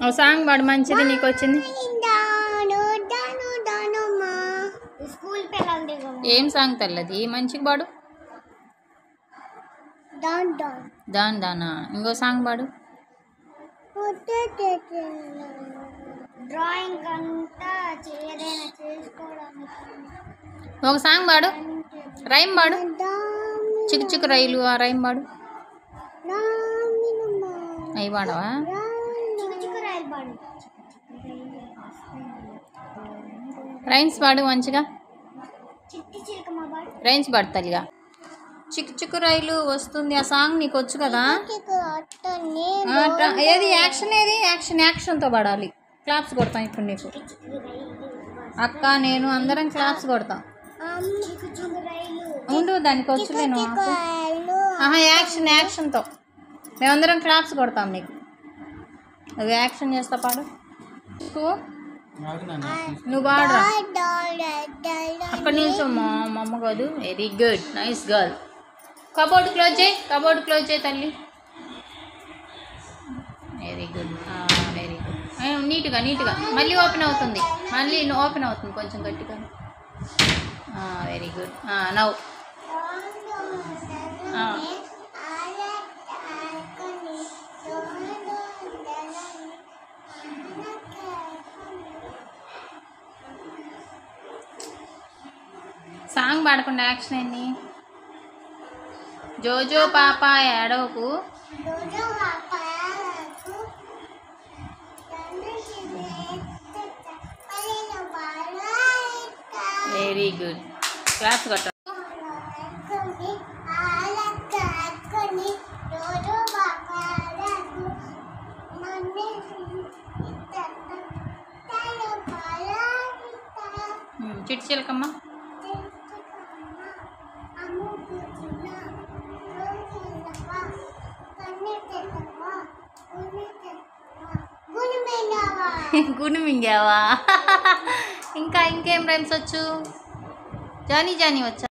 ఓ song పాడు మంచిది నీకు వచ్చింది. ఏం సాంగ్ తెల్లది మంచిగా పాడు. దాన్ దానా. ఇంకో సాంగ్ పాడు. ఒక సాంగ్ పాడు. రైమ్ పాడు. చిక్కు చిక్కు రైలు ఆ రైమ్ పాడు. అవి పాడవా? రైమ్స్ పాడు మంచిగా. రైమ్స్ పాడు తల్లిగా. చిక్కు చిక్కు రైలు వస్తుంది ఆ సాంగ్ నీకు వచ్చు కదా. ఏది యాక్షన్ ఏది యాక్షన్ యాక్షన్తో పాడాలి. క్లాప్స్ కొడతాం ఇప్పుడు నీకు. అక్క నేను అందరం క్లాప్స్ కొడతాం. ఉండు దానికి వచ్చులేను. యాక్షన్ యాక్షన్తో మేమందరం క్లాప్స్ కొడతాం నీకు. నువ్వు యాక్షన్ చేస్తా పాడు. నువ్వు పాడరా. అక్కడ నిల్చోమ్మా మా అమ్మ కాదు. Very good nice girl. Cupboard close చేయి. కబోర్డ్ క్లోజ్ చేయి తల్లి. Very good very good. నీట్గా నీట్గా మళ్ళీ ఓపెన్ అవుతుంది. మళ్ళీ ఓపెన్ అవుతుంది కొంచెం గట్టిగా. Very good. నవ్వు. సాంగ్ పాడకుండా యాక్షన్ ఏంది? జోజో పాప ఏడవకు. Very good. క్లాస్ కొట్ట. చిట్టి చిలకమ్మ. గుడి మింగావా? ఇంకా ఇంకేం రైమ్స్ వచ్చు? జానీ జానీ వచ్చా?